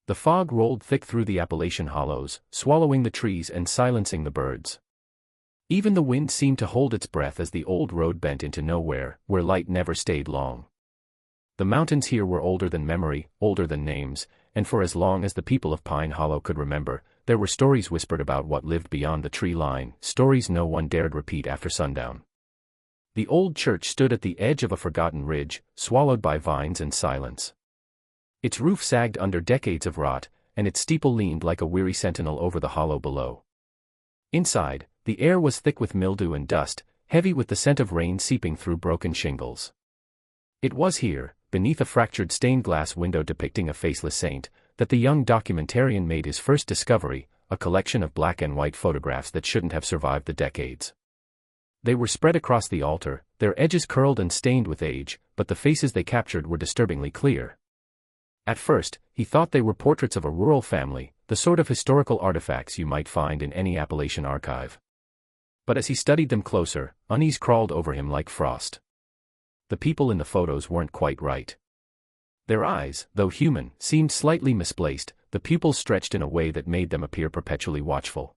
The fog rolled thick through the Appalachian hollows, swallowing the trees and silencing the birds. Even the wind seemed to hold its breath as the old road bent into nowhere, where light never stayed long. The mountains here were older than memory, older than names, and for as long as the people of Pine Hollow could remember, there were stories whispered about what lived beyond the tree line, stories no one dared repeat after sundown. The old church stood at the edge of a forgotten ridge, swallowed by vines and silence. Its roof sagged under decades of rot, and its steeple leaned like a weary sentinel over the hollow below. Inside, the air was thick with mildew and dust, heavy with the scent of rain seeping through broken shingles. It was here, beneath a fractured stained glass window depicting a faceless saint, that the young documentarian made his first discovery, a collection of black and white photographs that shouldn't have survived the decades. They were spread across the altar, their edges curled and stained with age, but the faces they captured were disturbingly clear. At first, he thought they were portraits of a rural family, the sort of historical artifacts you might find in any Appalachian archive. But as he studied them closer, unease crawled over him like frost. The people in the photos weren't quite right. Their eyes, though human, seemed slightly misplaced, the pupils stretched in a way that made them appear perpetually watchful.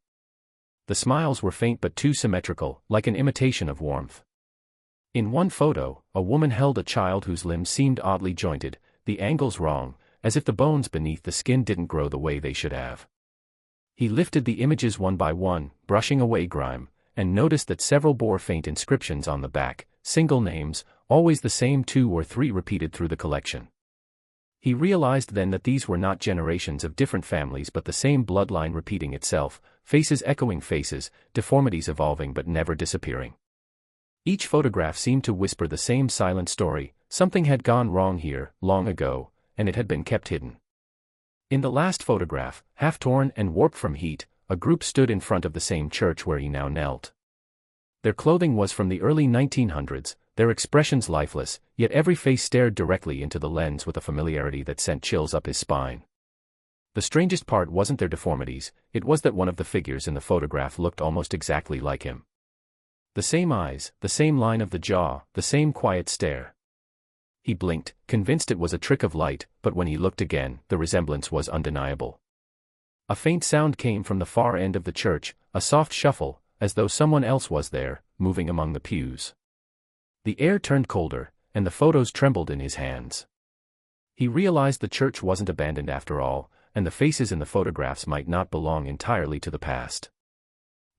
The smiles were faint but too symmetrical, like an imitation of warmth. In one photo, a woman held a child whose limbs seemed oddly jointed, the angles wrong, as if the bones beneath the skin didn't grow the way they should have. He lifted the images one by one, brushing away grime, and noticed that several bore faint inscriptions on the back, single names, always the same 2 or 3 repeated through the collection. He realized then that these were not generations of different families but the same bloodline repeating itself, faces echoing faces, deformities evolving but never disappearing. Each photograph seemed to whisper the same silent story: something had gone wrong here, long ago, and it had been kept hidden. In the last photograph, half torn and warped from heat, a group stood in front of the same church where he now knelt. Their clothing was from the early 1900s, their expressions lifeless, yet every face stared directly into the lens with a familiarity that sent chills up his spine. The strangest part wasn't their deformities, it was that one of the figures in the photograph looked almost exactly like him. The same eyes, the same line of the jaw, the same quiet stare. He blinked, convinced it was a trick of light, but when he looked again, the resemblance was undeniable. A faint sound came from the far end of the church, a soft shuffle, as though someone else was there, moving among the pews. The air turned colder, and the photos trembled in his hands. He realized the church wasn't abandoned after all, and the faces in the photographs might not belong entirely to the past.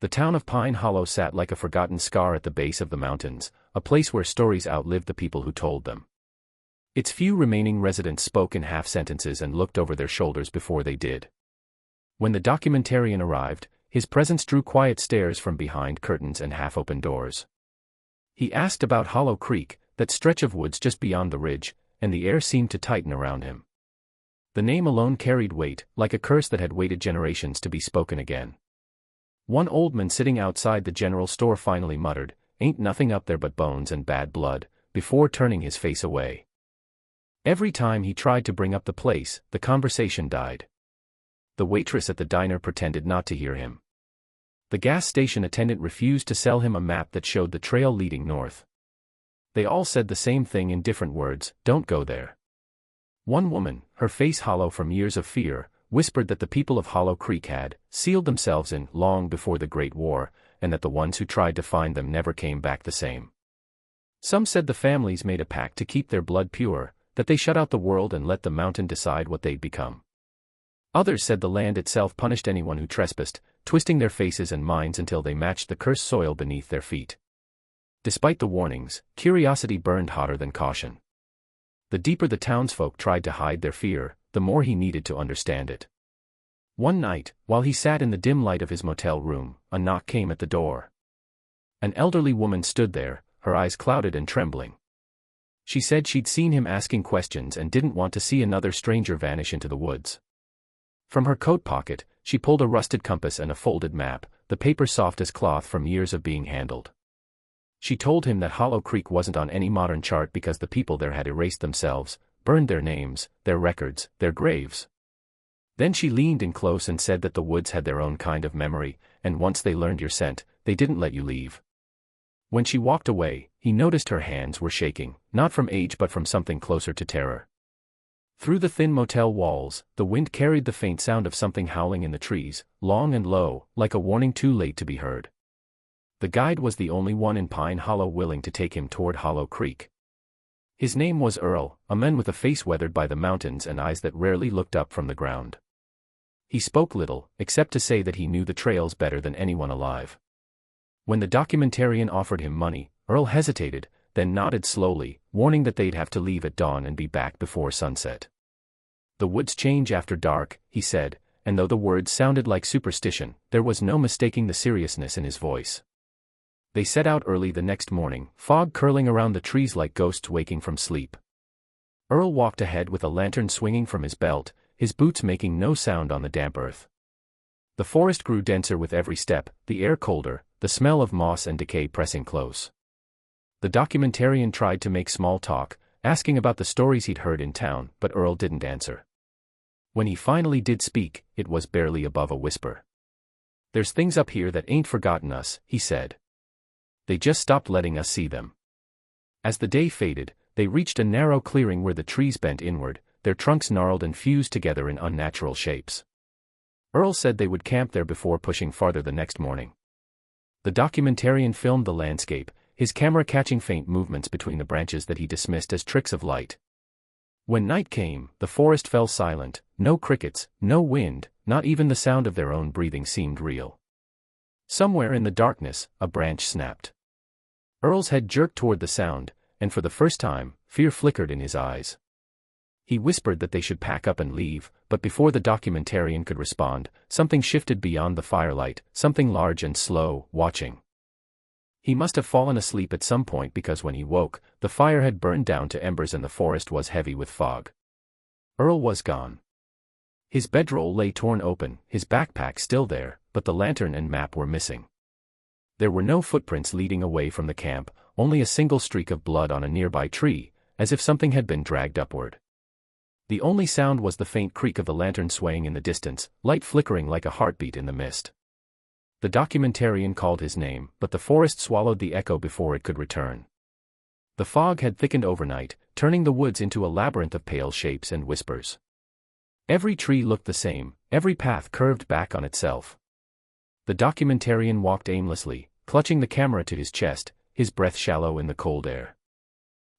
The town of Pine Hollow sat like a forgotten scar at the base of the mountains, a place where stories outlived the people who told them. Its few remaining residents spoke in half-sentences and looked over their shoulders before they did. When the documentarian arrived, his presence drew quiet stares from behind curtains and half-open doors. He asked about Hollow Creek, that stretch of woods just beyond the ridge, and the air seemed to tighten around him. The name alone carried weight, like a curse that had waited generations to be spoken again. One old man sitting outside the general store finally muttered, "Ain't nothing up there but bones and bad blood," before turning his face away. Every time he tried to bring up the place, the conversation died. The waitress at the diner pretended not to hear him. The gas station attendant refused to sell him a map that showed the trail leading north. They all said the same thing in different words: "Don't go there." One woman, her face hollow from years of fear, whispered that the people of Hollow Creek had sealed themselves in long before the Great War, and that the ones who tried to find them never came back the same. Some said the families made a pact to keep their blood pure, that they shut out the world and let the mountain decide what they'd become. Others said the land itself punished anyone who trespassed, twisting their faces and minds until they matched the cursed soil beneath their feet. Despite the warnings, curiosity burned hotter than caution. The deeper the townsfolk tried to hide their fear, the more he needed to understand it. One night, while he sat in the dim light of his motel room, a knock came at the door. An elderly woman stood there, her eyes clouded and trembling. She said she'd seen him asking questions and didn't want to see another stranger vanish into the woods. From her coat pocket, she pulled a rusted compass and a folded map, the paper soft as cloth from years of being handled. She told him that Hollow Creek wasn't on any modern chart because the people there had erased themselves, burned their names, their records, their graves. Then she leaned in close and said that the woods had their own kind of memory, and once they learned your scent, they didn't let you leave. When she walked away, he noticed her hands were shaking, not from age but from something closer to terror. Through the thin motel walls, the wind carried the faint sound of something howling in the trees, long and low, like a warning too late to be heard. The guide was the only one in Pine Hollow willing to take him toward Hollow Creek. His name was Earl, a man with a face weathered by the mountains and eyes that rarely looked up from the ground. He spoke little, except to say that he knew the trails better than anyone alive. When the documentarian offered him money, Earl hesitated, then nodded slowly, warning that they'd have to leave at dawn and be back before sunset. The woods change after dark, he said, and though the words sounded like superstition, there was no mistaking the seriousness in his voice. They set out early the next morning, fog curling around the trees like ghosts waking from sleep. Earl walked ahead with a lantern swinging from his belt, his boots making no sound on the damp earth. The forest grew denser with every step, the air colder, the smell of moss and decay pressing close. The documentarian tried to make small talk, asking about the stories he'd heard in town, but Earl didn't answer. When he finally did speak, it was barely above a whisper. "There's things up here that ain't forgotten us," he said. "They just stopped letting us see them." As the day faded, they reached a narrow clearing where the trees bent inward, their trunks gnarled and fused together in unnatural shapes. Earl said they would camp there before pushing farther the next morning. The documentarian filmed the landscape, his camera catching faint movements between the branches that he dismissed as tricks of light. When night came, the forest fell silent, no crickets, no wind, not even the sound of their own breathing seemed real. Somewhere in the darkness, a branch snapped. Earl's head jerked toward the sound, and for the first time, fear flickered in his eyes. He whispered that they should pack up and leave, but before the documentarian could respond, something shifted beyond the firelight, something large and slow, watching. He must have fallen asleep at some point because when he woke, the fire had burned down to embers and the forest was heavy with fog. Earl was gone. His bedroll lay torn open, his backpack still there, but the lantern and map were missing. There were no footprints leading away from the camp, only a single streak of blood on a nearby tree, as if something had been dragged upward. The only sound was the faint creak of the lantern swaying in the distance, light flickering like a heartbeat in the mist. The documentarian called his name, but the forest swallowed the echo before it could return. The fog had thickened overnight, turning the woods into a labyrinth of pale shapes and whispers. Every tree looked the same, every path curved back on itself. The documentarian walked aimlessly, clutching the camera to his chest, his breath shallow in the cold air.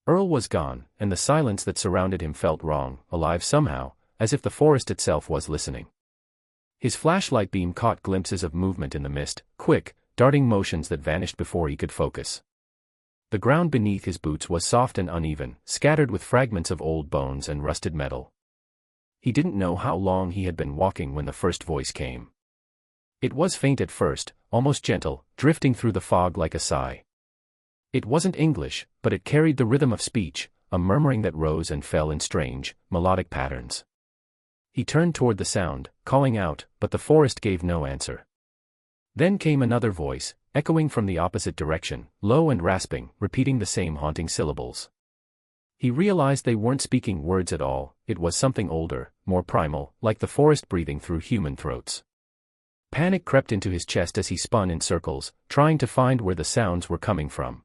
Earl was gone, and the silence that surrounded him felt wrong, alive somehow, as if the forest itself was listening. His flashlight beam caught glimpses of movement in the mist, quick, darting motions that vanished before he could focus. The ground beneath his boots was soft and uneven, scattered with fragments of old bones and rusted metal. He didn't know how long he had been walking when the first voice came. It was faint at first, almost gentle, drifting through the fog like a sigh. It wasn't English, but it carried the rhythm of speech, a murmuring that rose and fell in strange, melodic patterns. He turned toward the sound, calling out, but the forest gave no answer. Then came another voice, echoing from the opposite direction, low and rasping, repeating the same haunting syllables. He realized they weren't speaking words at all, it was something older, more primal, like the forest breathing through human throats. Panic crept into his chest as he spun in circles, trying to find where the sounds were coming from.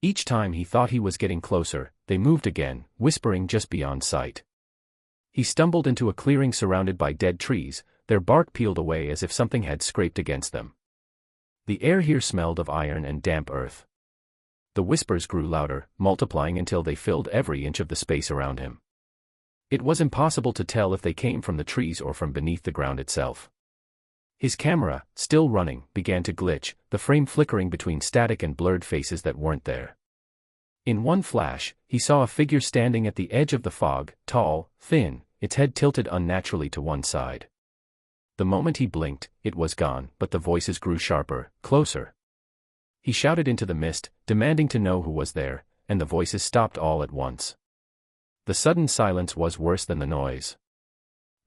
Each time he thought he was getting closer, they moved again, whispering just beyond sight. He stumbled into a clearing surrounded by dead trees, their bark peeled away as if something had scraped against them. The air here smelled of iron and damp earth. The whispers grew louder, multiplying until they filled every inch of the space around him. It was impossible to tell if they came from the trees or from beneath the ground itself. His camera, still running, began to glitch, the frame flickering between static and blurred faces that weren't there. In one flash, he saw a figure standing at the edge of the fog, tall, thin, its head tilted unnaturally to one side. The moment he blinked, it was gone, but the voices grew sharper, closer. He shouted into the mist, demanding to know who was there, and the voices stopped all at once. The sudden silence was worse than the noise.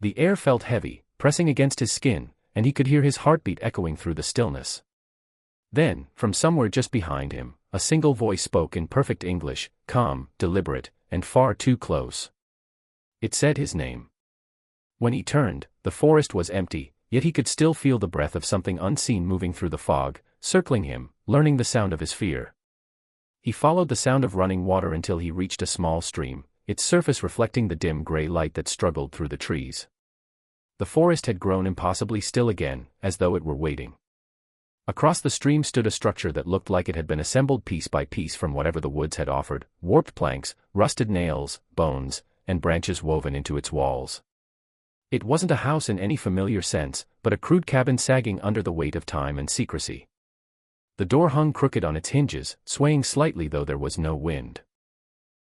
The air felt heavy, pressing against his skin, and he could hear his heartbeat echoing through the stillness. Then, from somewhere just behind him, a single voice spoke in perfect English, calm, deliberate, and far too close. It said his name. When he turned, the forest was empty, yet he could still feel the breath of something unseen moving through the fog, circling him, learning the sound of his fear. He followed the sound of running water until he reached a small stream, its surface reflecting the dim gray light that struggled through the trees. The forest had grown impossibly still again, as though it were waiting. Across the stream stood a structure that looked like it had been assembled piece by piece from whatever the woods had offered, warped planks, rusted nails, bones, and branches woven into its walls. It wasn't a house in any familiar sense, but a crude cabin sagging under the weight of time and secrecy. The door hung crooked on its hinges, swaying slightly though there was no wind.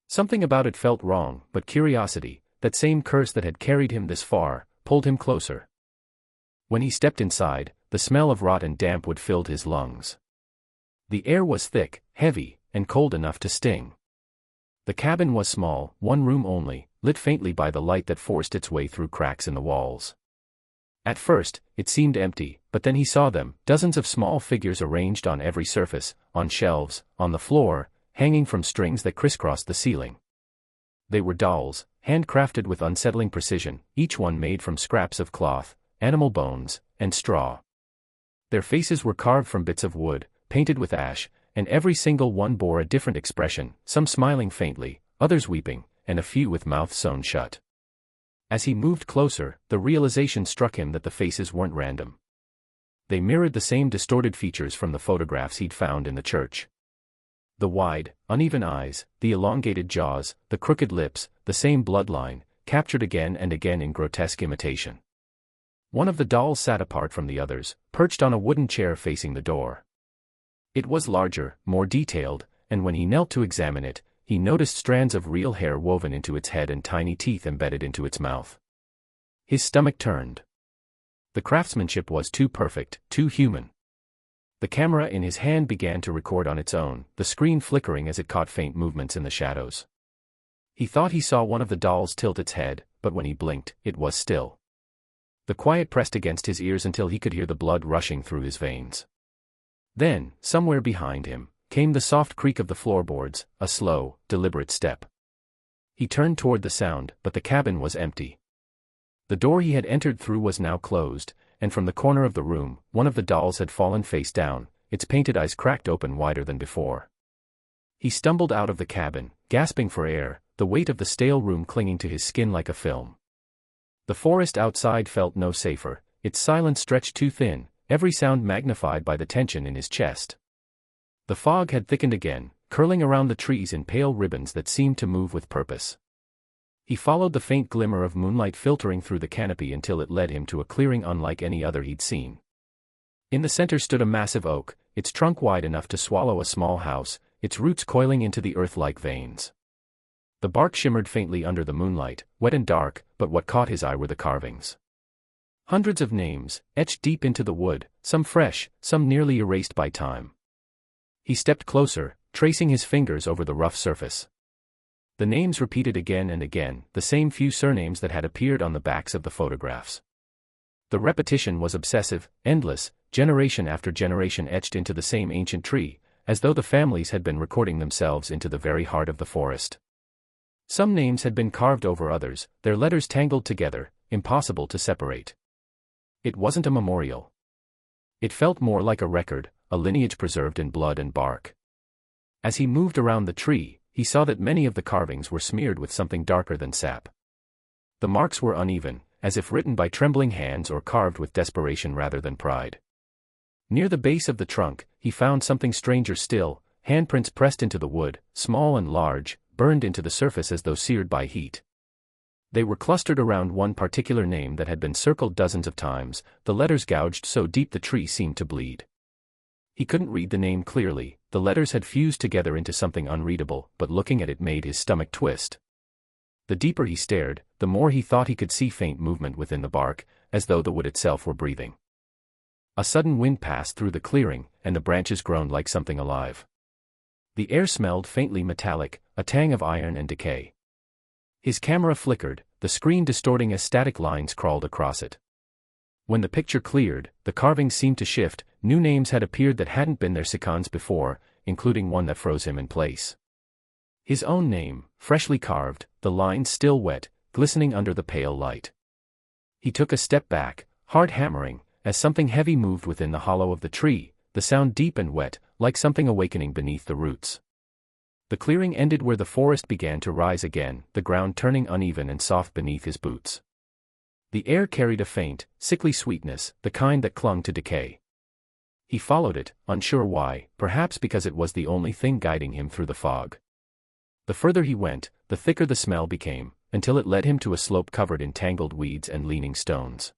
Something about it felt wrong, but curiosity, that same curse that had carried him this far, pulled him closer. When he stepped inside, the smell of rot and damp wood filled his lungs. The air was thick, heavy, and cold enough to sting. The cabin was small, one room only, lit faintly by the light that forced its way through cracks in the walls. At first, it seemed empty, but then he saw them, dozens of small figures arranged on every surface, on shelves, on the floor, hanging from strings that crisscrossed the ceiling. They were dolls, handcrafted with unsettling precision, each one made from scraps of cloth, animal bones, and straw. Their faces were carved from bits of wood, painted with ash, and every single one bore a different expression, some smiling faintly, others weeping, and a few with mouths sewn shut. As he moved closer, the realization struck him that the faces weren't random. They mirrored the same distorted features from the photographs he'd found in the church. The wide, uneven eyes, the elongated jaws, the crooked lips, the same bloodline, captured again and again in grotesque imitation. One of the dolls sat apart from the others, perched on a wooden chair facing the door. It was larger, more detailed, and when he knelt to examine it, he noticed strands of real hair woven into its head and tiny teeth embedded into its mouth. His stomach turned. The craftsmanship was too perfect, too human. The camera in his hand began to record on its own, the screen flickering as it caught faint movements in the shadows. He thought he saw one of the dolls tilt its head, but when he blinked, it was still. The quiet pressed against his ears until he could hear the blood rushing through his veins. Then, somewhere behind him, came the soft creak of the floorboards, a slow, deliberate step. He turned toward the sound, but the cabin was empty. The door he had entered through was now closed, and from the corner of the room, one of the dolls had fallen face down, its painted eyes cracked open wider than before. He stumbled out of the cabin, gasping for air, the weight of the stale room clinging to his skin like a film. The forest outside felt no safer, its silence stretched too thin, every sound magnified by the tension in his chest. The fog had thickened again, curling around the trees in pale ribbons that seemed to move with purpose. He followed the faint glimmer of moonlight filtering through the canopy until it led him to a clearing unlike any other he'd seen. In the center stood a massive oak, its trunk wide enough to swallow a small house, its roots coiling into the earth like veins. The bark shimmered faintly under the moonlight, wet and dark, but what caught his eye were the carvings. Hundreds of names, etched deep into the wood, some fresh, some nearly erased by time. He stepped closer, tracing his fingers over the rough surface. The names repeated again and again, the same few surnames that had appeared on the backs of the photographs. The repetition was obsessive, endless, generation after generation etched into the same ancient tree, as though the families had been recording themselves into the very heart of the forest. Some names had been carved over others, their letters tangled together, impossible to separate. It wasn't a memorial. It felt more like a record, a lineage preserved in blood and bark. As he moved around the tree, he saw that many of the carvings were smeared with something darker than sap. The marks were uneven, as if written by trembling hands or carved with desperation rather than pride. Near the base of the trunk, he found something stranger still, handprints pressed into the wood, small and large, burned into the surface as though seared by heat. They were clustered around one particular name that had been circled dozens of times, the letters gouged so deep the tree seemed to bleed. He couldn't read the name clearly, the letters had fused together into something unreadable, but looking at it made his stomach twist. The deeper he stared, the more he thought he could see faint movement within the bark, as though the wood itself were breathing. A sudden wind passed through the clearing, and the branches groaned like something alive. The air smelled faintly metallic, a tang of iron and decay. His camera flickered, the screen distorting as static lines crawled across it. When the picture cleared, the carvings seemed to shift, new names had appeared that hadn't been there seconds before, including one that froze him in place. His own name, freshly carved, the lines still wet, glistening under the pale light. He took a step back, heart hammering, as something heavy moved within the hollow of the tree, the sound deep and wet, like something awakening beneath the roots. The clearing ended where the forest began to rise again, the ground turning uneven and soft beneath his boots. The air carried a faint, sickly sweetness, the kind that clung to decay. He followed it, unsure why, perhaps because it was the only thing guiding him through the fog. The further he went, the thicker the smell became, until it led him to a slope covered in tangled weeds and leaning stones.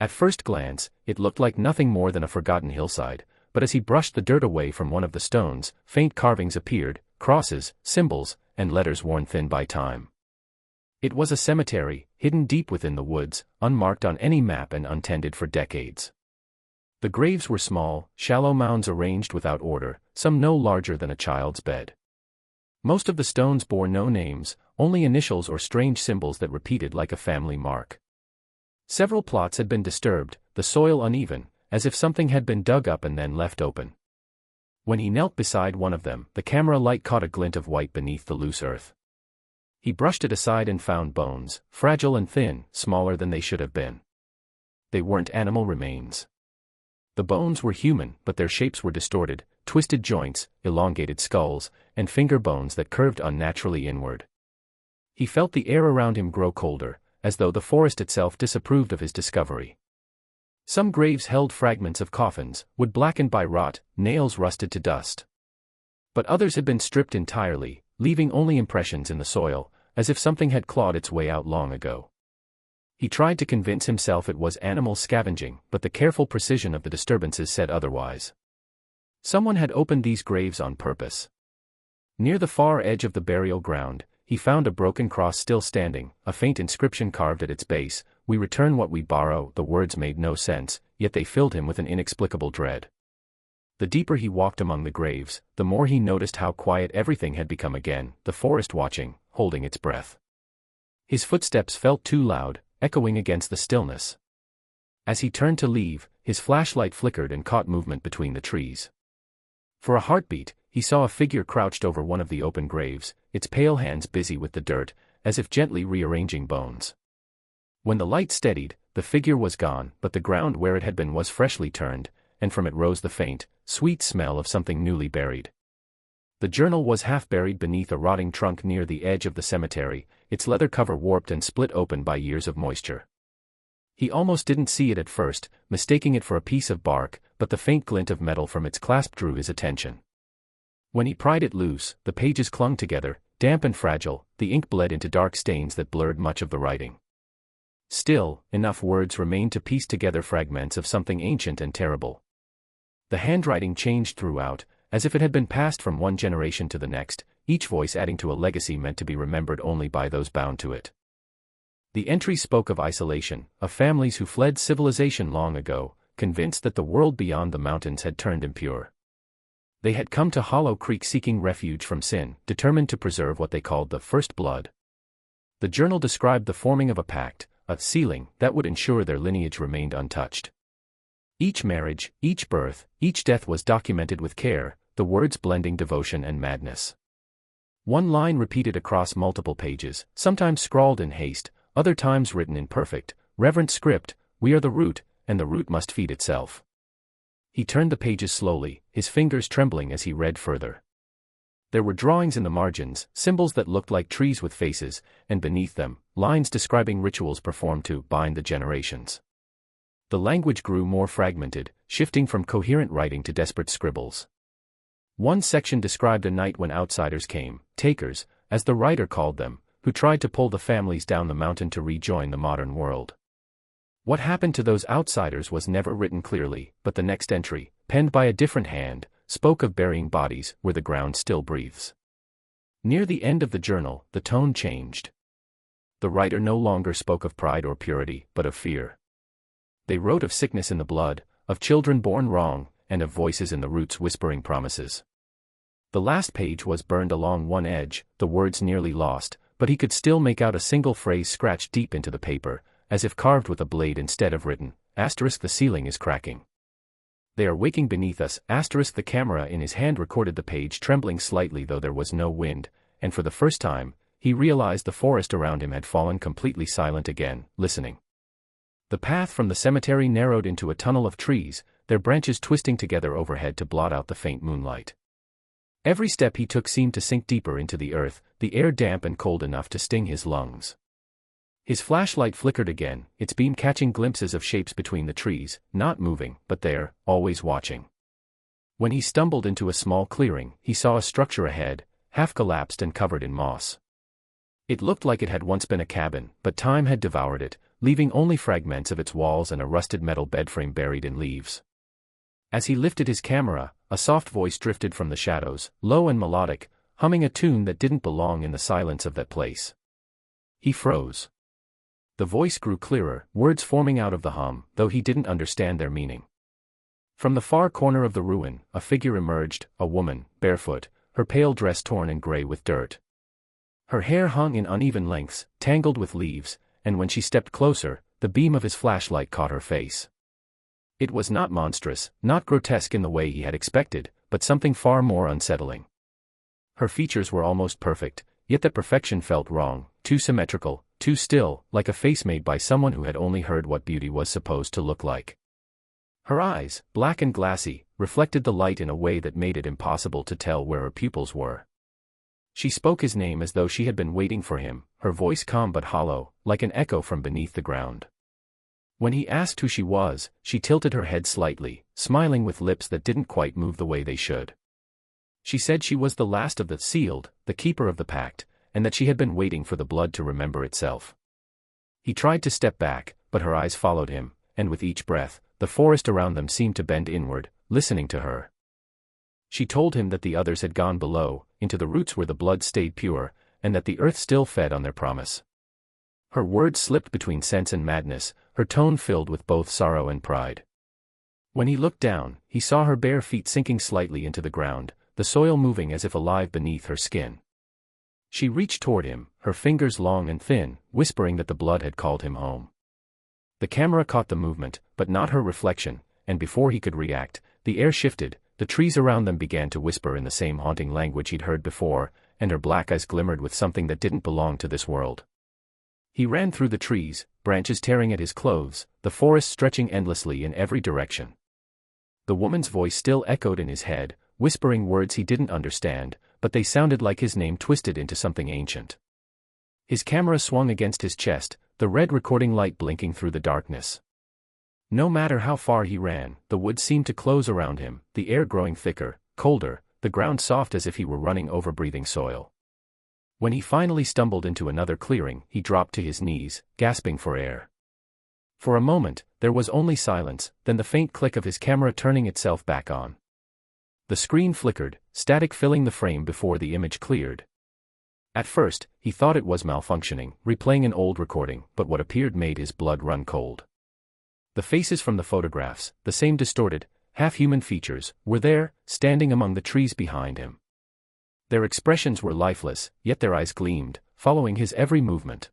At first glance, it looked like nothing more than a forgotten hillside, but as he brushed the dirt away from one of the stones, faint carvings appeared, crosses, symbols, and letters worn thin by time. It was a cemetery, hidden deep within the woods, unmarked on any map and untended for decades. The graves were small, shallow mounds arranged without order, some no larger than a child's bed. Most of the stones bore no names, only initials or strange symbols that repeated like a family mark. Several plots had been disturbed, the soil uneven, as if something had been dug up and then left open. When he knelt beside one of them, the camera light caught a glint of white beneath the loose earth. He brushed it aside and found bones, fragile and thin, smaller than they should have been. They weren't animal remains. The bones were human, but their shapes were distorted, twisted joints, elongated skulls, and finger bones that curved unnaturally inward. He felt the air around him grow colder, as though the forest itself disapproved of his discovery. Some graves held fragments of coffins, wood blackened by rot, nails rusted to dust. But others had been stripped entirely, leaving only impressions in the soil, as if something had clawed its way out long ago. He tried to convince himself it was animal scavenging, but the careful precision of the disturbances said otherwise. Someone had opened these graves on purpose. Near the far edge of the burial ground, he found a broken cross still standing, a faint inscription carved at its base, "We return what we borrow." The words made no sense, yet they filled him with an inexplicable dread. The deeper he walked among the graves, the more he noticed how quiet everything had become again, the forest watching, holding its breath. His footsteps felt too loud, echoing against the stillness. As he turned to leave, his flashlight flickered and caught movement between the trees. For a heartbeat, he saw a figure crouched over one of the open graves, its pale hands busy with the dirt, as if gently rearranging bones. When the light steadied, the figure was gone, but the ground where it had been was freshly turned, and from it rose the faint, sweet smell of something newly buried. The journal was half buried beneath a rotting trunk near the edge of the cemetery, its leather cover warped and split open by years of moisture. He almost didn't see it at first, mistaking it for a piece of bark, but the faint glint of metal from its clasp drew his attention. When he pried it loose, the pages clung together, damp and fragile, the ink bled into dark stains that blurred much of the writing. Still, enough words remained to piece together fragments of something ancient and terrible. The handwriting changed throughout, as if it had been passed from one generation to the next, each voice adding to a legacy meant to be remembered only by those bound to it. The entries spoke of isolation, of families who fled civilization long ago, convinced that the world beyond the mountains had turned impure. They had come to Hollow Creek seeking refuge from sin, determined to preserve what they called the first blood. The journal described the forming of a pact, a sealing, that would ensure their lineage remained untouched. Each marriage, each birth, each death was documented with care, the words blending devotion and madness. One line repeated across multiple pages, sometimes scrawled in haste, other times written in perfect, reverent script: "We are the root, and the root must feed itself." He turned the pages slowly, his fingers trembling as he read further. There were drawings in the margins, symbols that looked like trees with faces, and beneath them, lines describing rituals performed to bind the generations. The language grew more fragmented, shifting from coherent writing to desperate scribbles. One section described a night when outsiders came, takers, as the writer called them, who tried to pull the families down the mountain to rejoin the modern world. What happened to those outsiders was never written clearly, but the next entry, penned by a different hand, spoke of burying bodies where the ground still breathes. Near the end of the journal, the tone changed. The writer no longer spoke of pride or purity, but of fear. They wrote of sickness in the blood, of children born wrong, and of voices in the roots whispering promises. The last page was burned along one edge, the words nearly lost, but he could still make out a single phrase scratched deep into the paper, as if carved with a blade instead of written: "The ceiling is cracking. They are waking beneath us." The camera in his hand recorded the page trembling slightly though there was no wind, and for the first time, he realized the forest around him had fallen completely silent again, listening. The path from the cemetery narrowed into a tunnel of trees, their branches twisting together overhead to blot out the faint moonlight. Every step he took seemed to sink deeper into the earth, the air damp and cold enough to sting his lungs. His flashlight flickered again, its beam catching glimpses of shapes between the trees, not moving, but there, always watching. When he stumbled into a small clearing, he saw a structure ahead, half collapsed and covered in moss. It looked like it had once been a cabin, but time had devoured it, leaving only fragments of its walls and a rusted metal bedframe buried in leaves. As he lifted his camera, a soft voice drifted from the shadows, low and melodic, humming a tune that didn't belong in the silence of that place. He froze. The voice grew clearer, words forming out of the hum, though he didn't understand their meaning. From the far corner of the ruin, a figure emerged, a woman, barefoot, her pale dress torn and gray with dirt. Her hair hung in uneven lengths, tangled with leaves, and when she stepped closer, the beam of his flashlight caught her face. It was not monstrous, not grotesque in the way he had expected, but something far more unsettling. Her features were almost perfect, yet that perfection felt wrong, too symmetrical, too still, like a face made by someone who had only heard what beauty was supposed to look like. Her eyes, black and glassy, reflected the light in a way that made it impossible to tell where her pupils were. She spoke his name as though she had been waiting for him, her voice calm but hollow, like an echo from beneath the ground. When he asked who she was, she tilted her head slightly, smiling with lips that didn't quite move the way they should. She said she was the last of the sealed, the keeper of the pact, and that she had been waiting for the blood to remember itself. He tried to step back, but her eyes followed him, and with each breath, the forest around them seemed to bend inward, listening to her. She told him that the others had gone below, into the roots where the blood stayed pure, and that the earth still fed on their promise. Her words slipped between sense and madness, her tone filled with both sorrow and pride. When he looked down, he saw her bare feet sinking slightly into the ground, the soil moving as if alive beneath her skin. She reached toward him, her fingers long and thin, whispering that the blood had called him home. The camera caught the movement, but not her reflection, and before he could react, the air shifted, the trees around them began to whisper in the same haunting language he'd heard before, and her black eyes glimmered with something that didn't belong to this world. He ran through the trees, branches tearing at his clothes, the forest stretching endlessly in every direction. The woman's voice still echoed in his head, whispering words he didn't understand, but they sounded like his name twisted into something ancient. His camera swung against his chest, the red recording light blinking through the darkness. No matter how far he ran, the woods seemed to close around him, the air growing thicker, colder, the ground soft as if he were running over breathing soil. When he finally stumbled into another clearing, he dropped to his knees, gasping for air. For a moment, there was only silence, then the faint click of his camera turning itself back on. The screen flickered, static filling the frame before the image cleared. At first, he thought it was malfunctioning, replaying an old recording, but what appeared made his blood run cold. The faces from the photographs, the same distorted, half-human features, were there, standing among the trees behind him. Their expressions were lifeless, yet their eyes gleamed, following his every movement.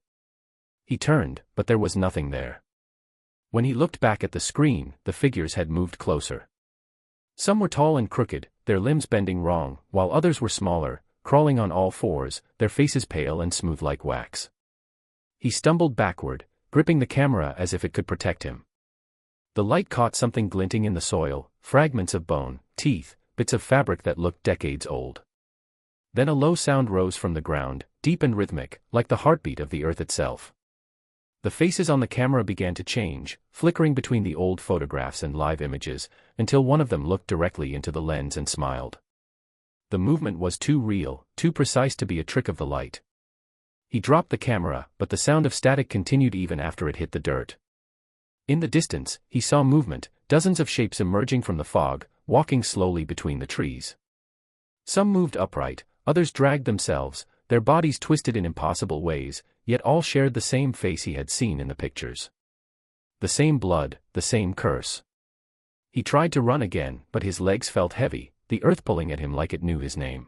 He turned, but there was nothing there. When he looked back at the screen, the figures had moved closer. Some were tall and crooked, their limbs bending wrong, while others were smaller, crawling on all fours, their faces pale and smooth like wax. He stumbled backward, gripping the camera as if it could protect him. The light caught something glinting in the soil, fragments of bone, teeth, bits of fabric that looked decades old. Then a low sound rose from the ground, deep and rhythmic, like the heartbeat of the earth itself. The faces on the camera began to change, flickering between the old photographs and live images, until one of them looked directly into the lens and smiled. The movement was too real, too precise to be a trick of the light. He dropped the camera, but the sound of static continued even after it hit the dirt. In the distance, he saw movement, dozens of shapes emerging from the fog, walking slowly between the trees. Some moved upright, others dragged themselves, their bodies twisted in impossible ways, yet all shared the same face he had seen in the pictures. The same blood, the same curse. He tried to run again, but his legs felt heavy, the earth pulling at him like it knew his name.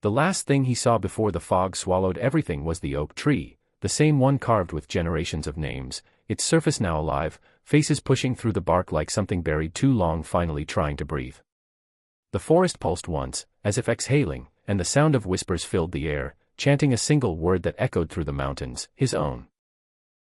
The last thing he saw before the fog swallowed everything was the oak tree, the same one carved with generations of names, its surface now alive, faces pushing through the bark like something buried too long finally trying to breathe. The forest pulsed once, as if exhaling, and the sound of whispers filled the air, chanting a single word that echoed through the mountains, his own.